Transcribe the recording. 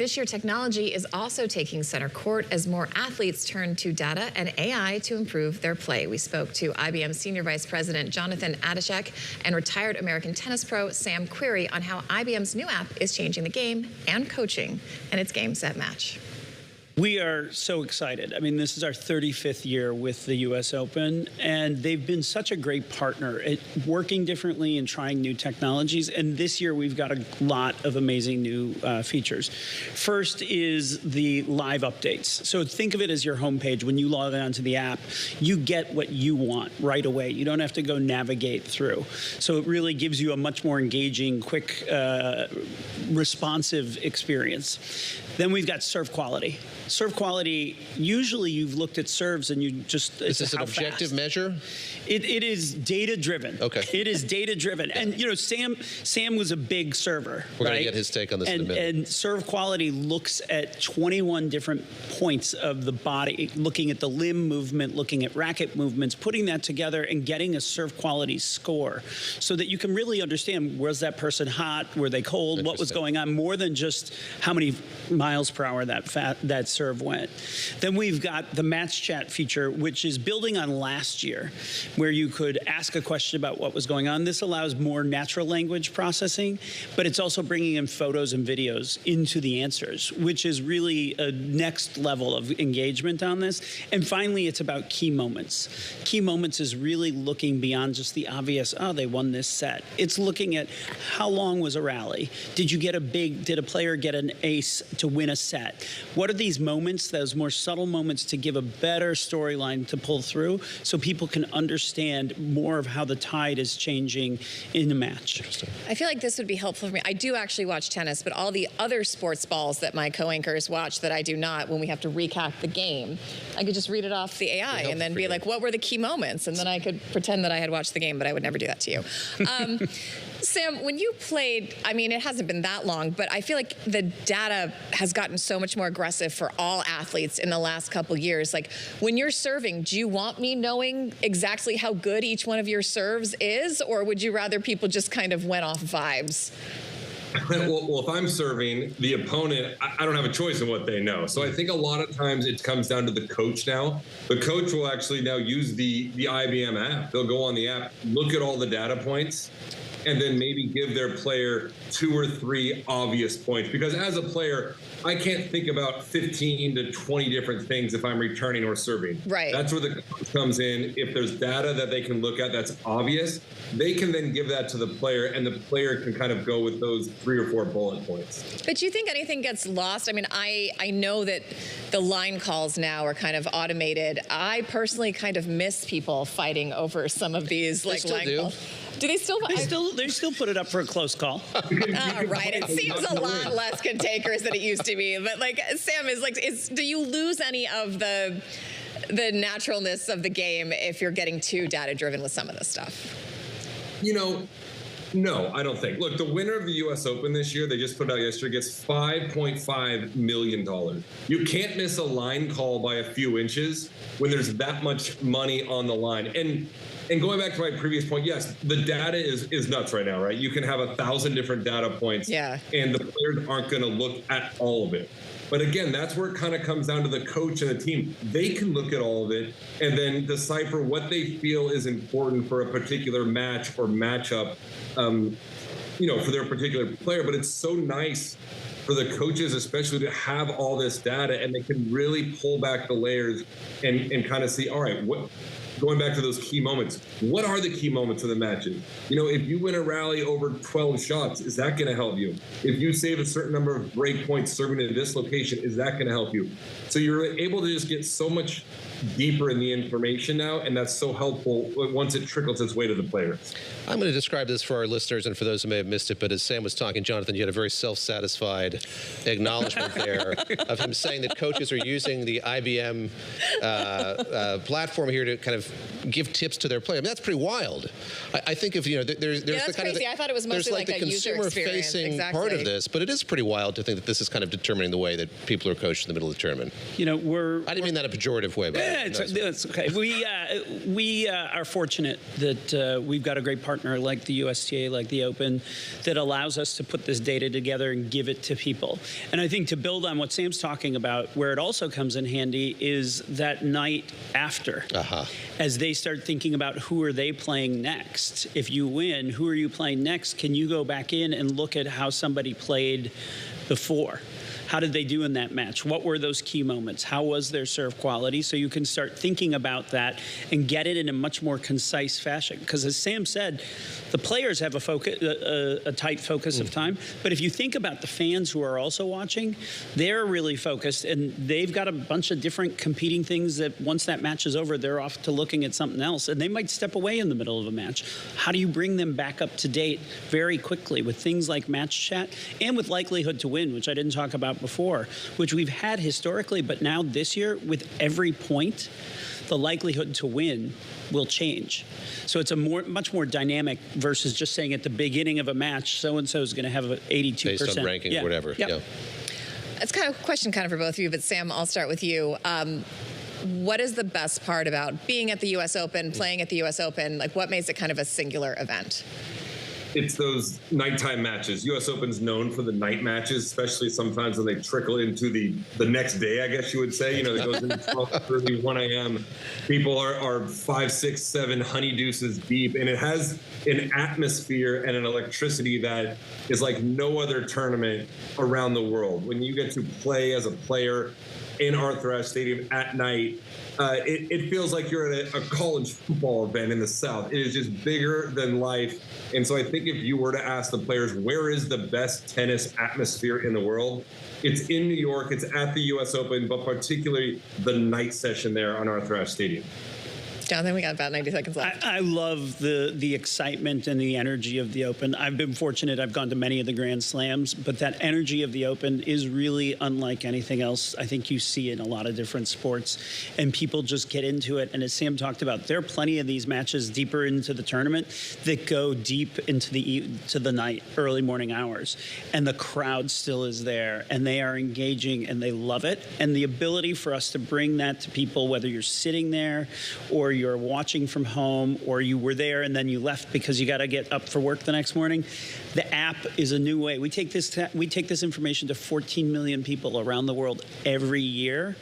This year, technology is also taking center court as more athletes turn to data and AI to improve their play. We spoke to IBM Senior Vice President Jonathan Adashek and retired American tennis pro Sam Querrey on how IBM's new app is changing the game and coaching, and it's Game, Set, Match. We are so excited. I mean, this is our 35th year with the U.S. Open, and they've been such a great partner at working differently and trying new technologies. And this year, we've got a lot of amazing new features. First is the live updates. So think of it as your homepage. When you log on to the app, you get what you want right away. You don't have to go navigate through. So it really gives you a much more engaging, quick, responsive experience. Then we've got serve quality. Serve quality, usually you've looked at serves and you just... Is this an objective measure? It is data-driven. Okay. It is data-driven. And, you know, Sam was a big server, We're right? going to get his take on this in a minute. And serve quality looks at 21 different points of the body, looking at the limb movement, looking at racket movements, putting that together and getting a serve quality score so that you can really understand, was that person hot? Were they cold? What was going on? More than just how many miles per hour that serve went. Then we've got the match chat feature, which is building on last year, where you could ask a question about what was going on. This allows more natural language processing, but it's also bringing in photos and videos into the answers, which is really a next level of engagement on this. And finally, it's about key moments. Key moments is really looking beyond just the obvious, oh, they won this set. It's looking at how long was a rally? Did a player get an ace to win a set? What are these moments, those more subtle moments, to give a better storyline to pull through so people can understand more of how the tide is changing in the match? I feel like this would be helpful for me. I do actually watch tennis, but all the other sports balls that my co-anchors watch that I do not, when we have to recap the game, I could just read it off the AI and then be like, what were the key moments? And then I could pretend that I had watched the game, but I would never do that to you. Sam, when you played, I mean, it hasn't been that long, but I feel like the data has gotten so much more aggressive for all athletes in the last couple years. Like, when you're serving, do you want me knowing exactly how good each one of your serves is, or would you rather people just kind of went off vibes? Well, if I'm serving, the opponent, I don't have a choice in what they know. So I think a lot of times it comes down to the coach now. The coach will actually now use the IBM app. They'll go on the app, look at all the data points, and then maybe give their player 2 or 3 obvious points. Because as a player, I can't think about 15 to 20 different things if I'm returning or serving. Right. That's where the coach comes in. If there's data that they can look at that's obvious, they can then give that to the player, and the player can kind of go with those 3 or 4 bullet points. But do you think anything gets lost? I mean, I know that the line calls now are kind of automated. I personally kind of miss people fighting over some of these line calls. Do they still? They still put it up for a close call. Right. It seems a lot less cantankerous than it used to be. But like, Sam, do you lose any of the naturalness of the game if you're getting too data driven with some of this stuff? You know, no, I don't think. Look, the winner of the U.S. Open this year, they just put out yesterday, gets $5.5 million. You can't miss a line call by a few inches when there's that much money on the line. And going back to my previous point, yes, the data is nuts right now, right? You can have 1,000 different data points, and the players aren't going to look at all of it. But again, that's where it kind of comes down to the coach and the team. They can look at all of it and then decipher what they feel is important for a particular match or matchup, you know, for their particular player. But it's so nice for the coaches, especially, to have all this data, and they can really pull back the layers and kind of see, all right, going back to those key moments, what are the key moments of the matches? You know, if you win a rally over 12 shots, is that going to help you? If you save a certain number of break points serving at this location, is that going to help you? So you're able to just get so much deeper in the information now, and that's so helpful once it trickles its way to the players. I'm going to describe this for our listeners and for those who may have missed it, but as Sam was talking, Jonathan, you had a very self-satisfied acknowledgement there of him saying that coaches are using the IBM platform here to kind of give tips to their player. I mean, that's pretty wild. I think if, there's that's the kind crazy. of I thought it was mostly there's like the a user experience. consumer-facing part of this, but it is pretty wild to think that this is kind of determining the way that people are coached in the middle of the tournament. I didn't mean that in a pejorative way, but it's okay. We are fortunate that we've got a great partner like the USTA, like the Open, that allows us to put this data together and give it to people. And I think to build on what Sam's talking about, where it also comes in handy is that night after, as they start thinking about who are they playing next. If you win, who are you playing next? Can you go back in and look at how somebody played before? How did they do in that match? What were those key moments? How was their serve quality? So you can start thinking about that and get it in a much more concise fashion. Because as Sam said, the players have a tight focus of time. But if you think about the fans who are also watching, they're really focused, and they've got a bunch of different competing things that once that match is over, they're off to looking at something else. And they might step away in the middle of a match. How do you bring them back up to date very quickly with things like match chat and with likelihood to win, which I didn't talk about before, which we've had historically, but now this year, with every point, the likelihood to win will change. So it's a much more dynamic versus just saying at the beginning of a match, so-and-so is going to have an 82%. Based on ranking, whatever. Yep. Yeah. It's kind of a question for both of you, but Sam, I'll start with you. What is the best part about being at the U.S. Open, playing at the U.S. Open? Like, what makes it kind of a singular event? It's those nighttime matches. U.S. Open's known for the night matches, especially sometimes when they trickle into the next day, I guess you would say. It goes into 12:30, 1 a.m. People are 5, 6, 7 honeydeuces deep, and it has an atmosphere and an electricity that is like no other tournament around the world. When you get to play as a player in Arthur Ashe Stadium at night, it feels like you're at a college football event in the South. It is just bigger than life. And so I think if you were to ask the players, where is the best tennis atmosphere in the world? It's in New York. It's at the U.S. Open, but particularly the night session there on Arthur Ashe Stadium. Jonathan, we got about 90 seconds left. I love the excitement and the energy of the Open. I've been fortunate. I've gone to many of the Grand Slams, but that energy of the Open is really unlike anything else I think you see in a lot of different sports, and people just get into it. And as Sam talked about, there are plenty of these matches deeper into the tournament that go deep into the night, early morning hours, and the crowd still is there, and they are engaging, and they love it. And the ability for us to bring that to people, whether you're sitting there or you're watching from home, or you were there and then you left because you got to get up for work the next morning. The app is a new way. We take this information to 14 million people around the world every year.